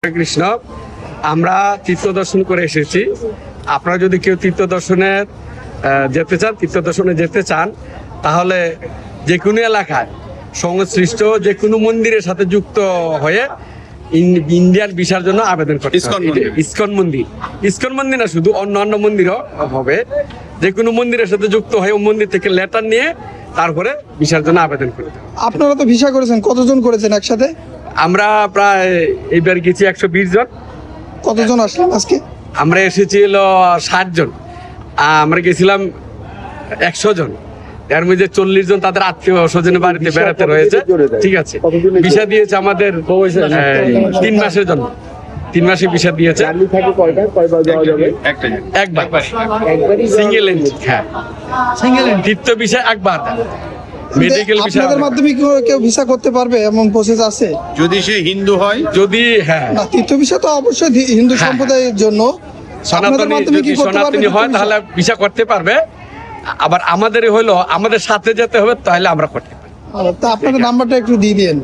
কৃষ্ণ, আমরা তীর্থ দর্শন করে এসেছি। আপনারা যদি কেউ তীর্থ দর্শনে যেতে চান তাহলে যে কোনো এলাকায় সংশ্লিষ্ট যে কোনো মন্দিরের সাথে যুক্ত হয়ে ইন্ডিয়ান ভিসার জন্য আবেদন করতে হবে। ইসকন মন্দির না, শুধু অন্য মন্দিরও হবে। যে কোনো মন্দিরের সাথে যুক্ত হয়ে ওই মন্দির থেকে লেটার নিয়ে তারপরে ভিসার জন্য আবেদন করতে হবে। আপনারা তো ভিসা করেছেন, কতজন করেছেন একসাথে? আমরা প্রায় এইবার গেছি 120 জন। কতজন আসলেন আজকে? আমরা এসেছি 60 জন। আমরা গেছিলাম 100 জন। এর মধ্যে 40 জন তাদের আত্মীয় স্বজনের বাড়িতে বেড়াতে রয়েছে। ঠিক আছে, ভিসা দিয়েছে আমাদের 3 মাসের জন্য। 3 মাসে ভিসা দিয়েছে। একবার সিঙ্গেল এন্ট্রি। হ্যাঁ, তীর্থ ভিসা একবার। মেডিকেল ভিসা আপনাদের মাধ্যমে কি কেউ ভিসা করতে পারবে এমন প্রসেস আছে? যদি সে হিন্দু হয়, যদি হ্যাঁ না, তীর্থ ভিসা তো অবশ্যই হিন্দু সম্প্রদায়ের জন্য। আপনাদের মাধ্যমে কি করতে পারবে? সনাতনী হয় তাহলে ভিসা করতে পারবে। আবার আমাদের হলো আমাদের সাথে যেতে হবে, তাহলে আমরা করতে পারি। তা আপনাদের নাম্বারটা একটু দিয়ে দিন।